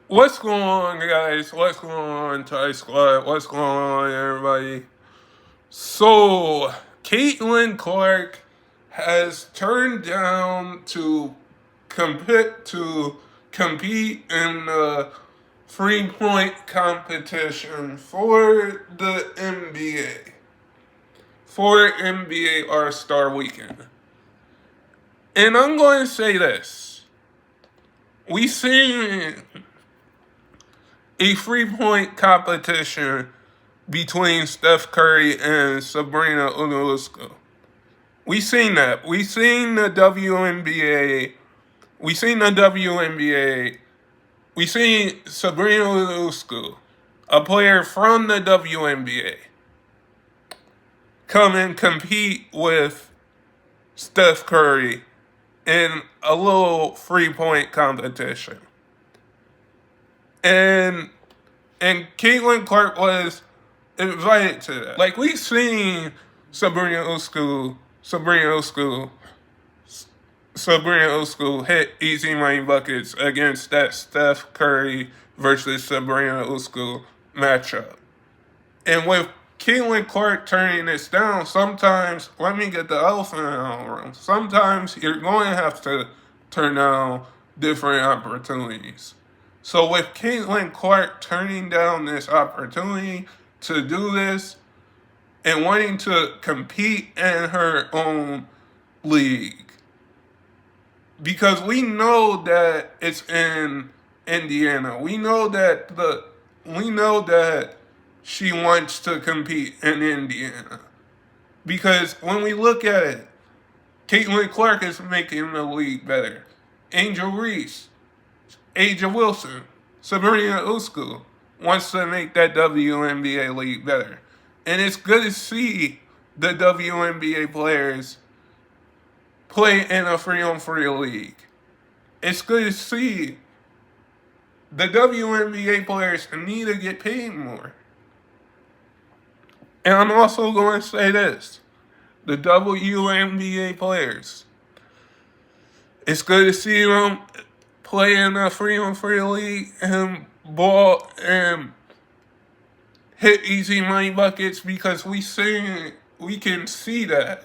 What's going on, guys? What's going on, Thai Squad? What's going on, everybody? So, Caitlin Clark has turned down to compete in the 3-point competition for the NBA for NBA All Star Weekend. And I'm going to say this: we seen a 3-point competition between Steph Curry and Sabrina Ionescu. We seen that. We seen the WNBA. We seen the WNBA. We seen Sabrina Ionescu, a player from the WNBA, come and compete with Steph Curry in a little 3-point competition. And Caitlin Clark was invited to that. Like, we seen Sabrina Ionescu hit easy money buckets against that Steph Curry versus Sabrina Ionescu matchup. And with Caitlin Clark turning this down, sometimes, let me get the elephant in the room, sometimes you're going to have to turn down different opportunities. So with Caitlin Clark turning down this opportunity to do this and wanting to compete in her own league, because we know that it's in Indiana. We know that she wants to compete in Indiana. Because when we look at it, Caitlin Clark is making the league better. Angel Reese, Aja Wilson, Sabrina Ionescu wants to make that WNBA league better. And it's good to see the WNBA players play in a 3-on-3 league. It's good to see the WNBA players need to get paid more. And I'm also going to say this: the WNBA players, it's good to see them play in a 3-on-3 league and ball and hit easy money buckets, because we can see that.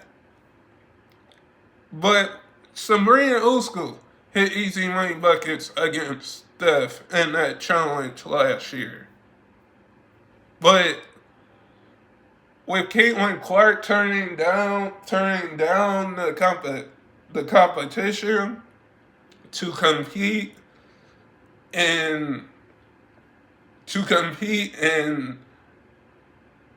But Sabrina Ionescu hit easy money buckets against Steph in that challenge last year. But with Caitlin Clark turning down the competition to compete in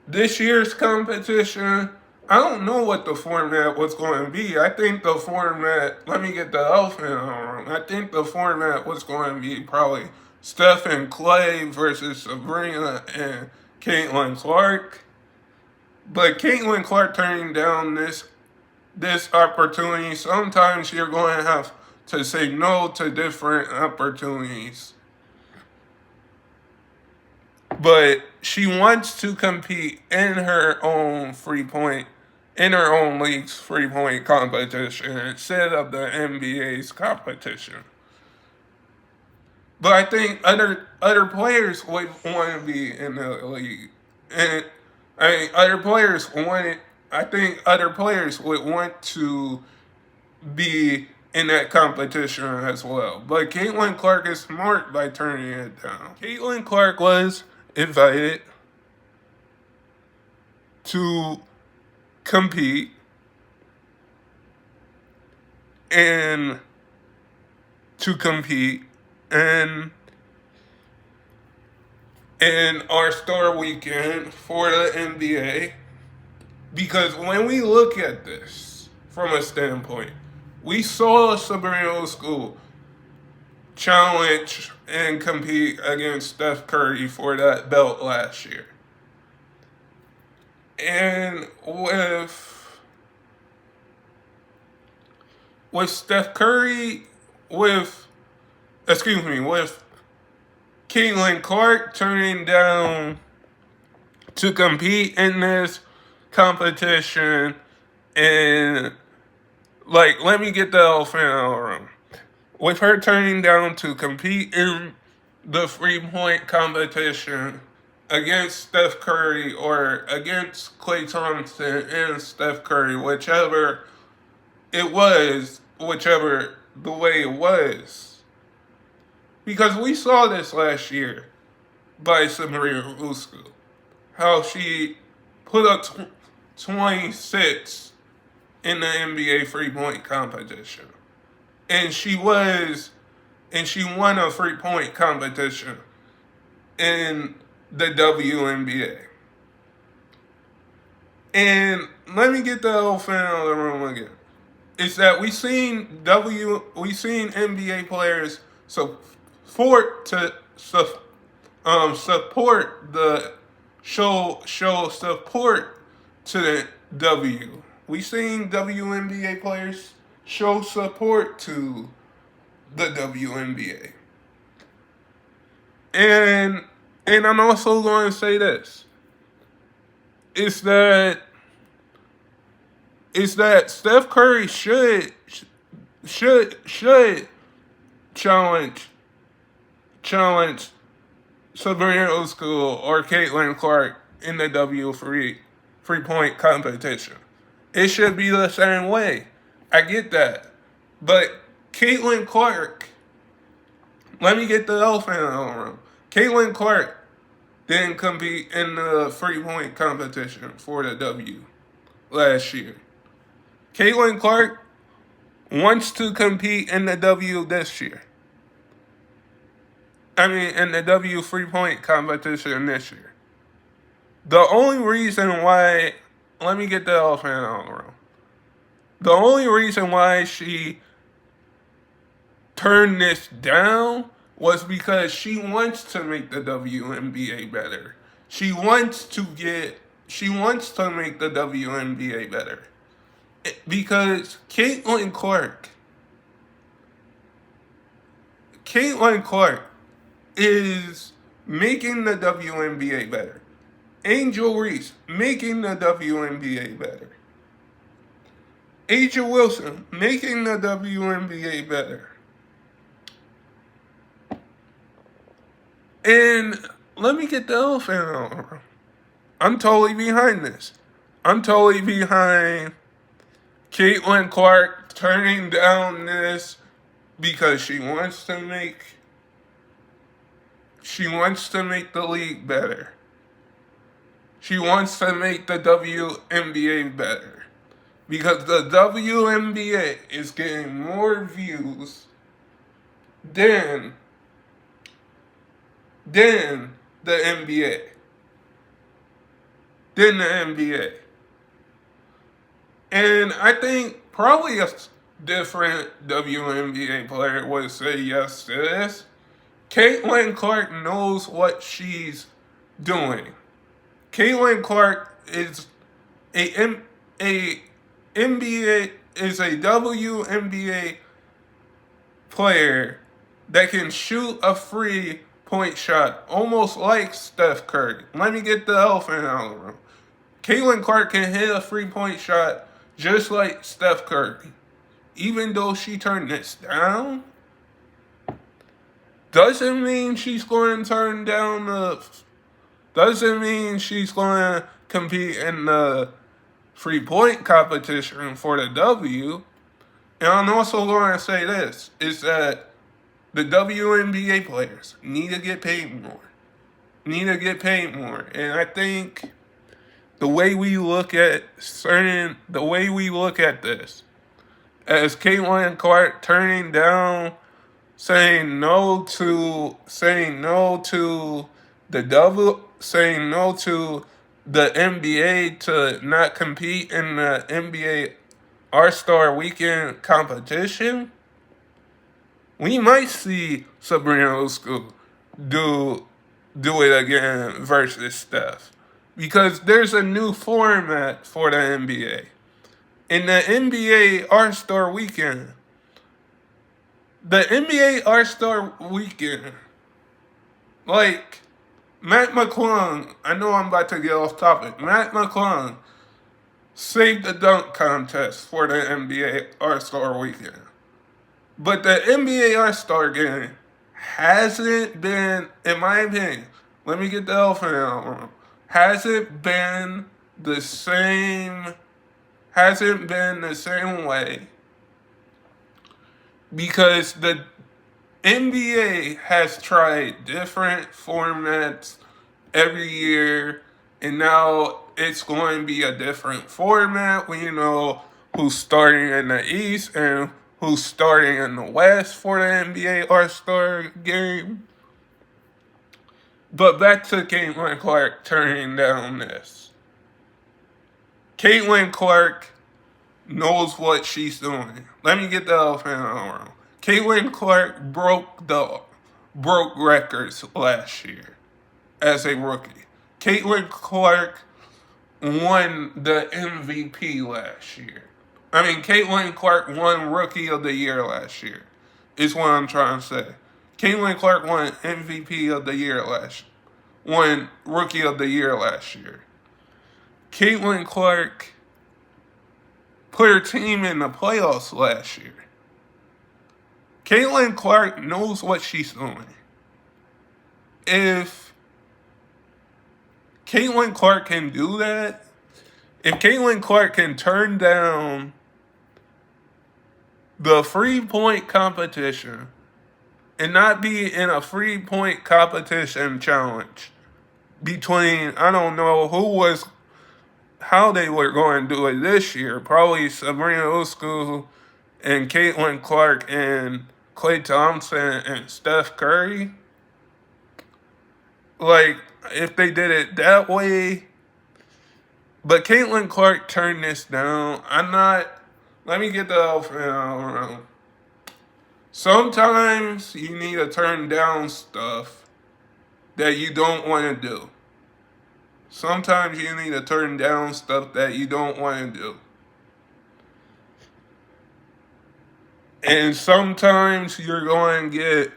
this year's competition, I don't know what the format was going to be. I think the format, let me get the elephant in the room. I think the format was going to be probably Steph and Clay versus Sabrina and Caitlin Clark. But Caitlin Clark turning down this opportunity, sometimes you're going to have to say no to different opportunities. But she wants to compete in her own league's 3-point competition instead of the NBA's competition. But I think other players would want to be in the league, and I think other players would want to be in that competition as well. But Caitlin Clark is smart by turning it down. Caitlin Clark was invited to compete and in our Star Weekend for the NBA, because when we look at this from a standpoint, we saw Sabrina Ionescu challenge and compete against Steph Curry for that belt last year. And with Steph Curry, with Caitlin Clark turning down to compete in this competition, and let me get the elephant out of the room. With her turning down to compete in the 3-point competition against Steph Curry or against Klay Thompson and Steph Curry, whichever the way it was. Because we saw this last year by Sabrina Usku, how she put up 26 in the NBA 3-point competition. And she won a 3-point competition in the WNBA. And let me get the elephant out of the room again. It's that we seen NBA players support the show support to the W. We seen WNBA players show support to the WNBA. And I'm also going to say this. It's that Steph Curry should challenge Sabrina Usku or Caitlin Clark in the W 3-point competition. It should be the same way. I get that. But Caitlin Clark, let me get the elephant out of the room. Caitlin Clark didn't compete in the 3-point competition for the W last year. Caitlin Clark wants to compete in the W this year. In the W 3-point competition this year. The only reason why, let me get the elephant out of the room. The only reason why she turned this down was because she wants to make the WNBA better. She wants to make the WNBA better. Because Caitlin Clark is making the WNBA better. Angel Reese making the WNBA better. A'ja Wilson making the WNBA better. And let me get the elephant out of the room. I'm totally behind this. I'm totally behind Caitlin Clark turning down this because she wants to make the league better. She wants to make the WNBA better. Because the WNBA is getting more views than the NBA. And I think probably a different WNBA player would say yes to this. Caitlin Clark knows what she's doing. Caitlin Clark is a WNBA player that can shoot a 3-point shot, almost like Steph Curry. Let me get the elephant out of the room. Caitlin Clark can hit a 3-point shot just like Steph Curry. Even though she turned this down, doesn't mean she's going to compete in the 3-point competition for the W. And I'm also going to say this, is that the WNBA players need to get paid more. And I think the way we look at this, as Caitlin Clark turning down, saying no to the NBA to not compete in the NBA All-Star Weekend competition, we might see Sabrina Usku do it again versus Steph. Because there's a new format for the NBA. In the NBA All-Star Weekend, like Matt McClung, I know I'm about to get off topic. Matt McClung saved the dunk contest for the NBA All-Star Weekend. But the NBA All-Star game hasn't been, in my opinion, let me get the elephant out of the room, hasn't been the same, hasn't been the same way because the NBA has tried different formats every year, and now it's going to be a different format. We know who's starting in the East and who's starting in the West for the NBA All-Star game. But back to Caitlin Clark turning down this. Caitlin Clark knows what she's doing. Let me get the elephant out of the room. Caitlin Clark broke records last year as a rookie. Caitlin Clark won the MVP last year. Caitlin Clark won Rookie of the Year last year, is what I'm trying to say. Caitlin Clark won MVP of the year won Rookie of the Year last year. Caitlin Clark put her team in the playoffs last year. Caitlin Clark knows what she's doing. If Caitlin Clark can do that, if Caitlin Clark can turn down the 3-point competition and not be in a 3-point competition challenge between, I don't know how they were going to do it this year, probably Sabrina Ionescu and Caitlin Clark and Klay Thompson and Steph Curry. Like, if they did it that way. But Caitlin Clark turned this down. Let me get the elephant out of the room. Sometimes you need to turn down stuff that you don't want to do. Sometimes you need to turn down stuff that you don't want to do. And sometimes you're going to get,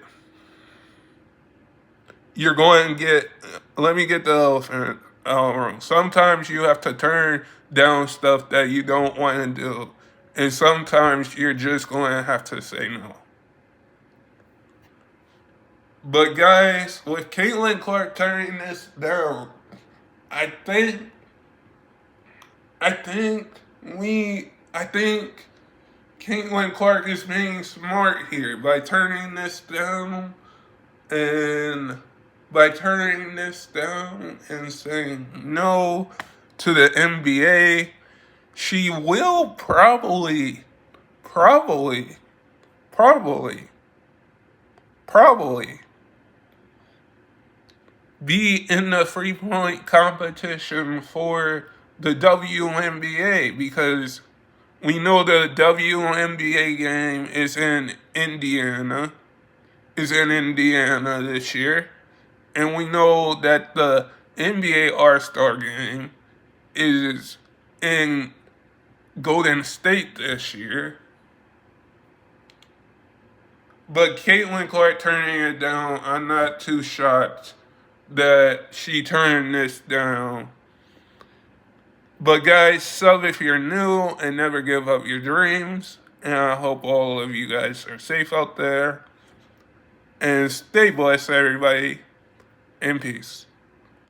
let me get the elephant out of the room. Sometimes you have to turn down stuff that you don't want to do. And sometimes you're just going to have to say no. But guys, with Caitlin Clark turning this down, I think Caitlin Clark is being smart here by turning this down and saying no to the NBA. She will probably be in the 3-point competition for the WNBA because we know the WNBA game is in Indiana this year. And we know that the NBA All-Star game is in Golden State this year. But Caitlin Clark turning it down, I'm not too shocked that she turned this down. But guys, sub if you're new and never give up your dreams. And I hope all of you guys are safe out there. And stay blessed, everybody. And peace.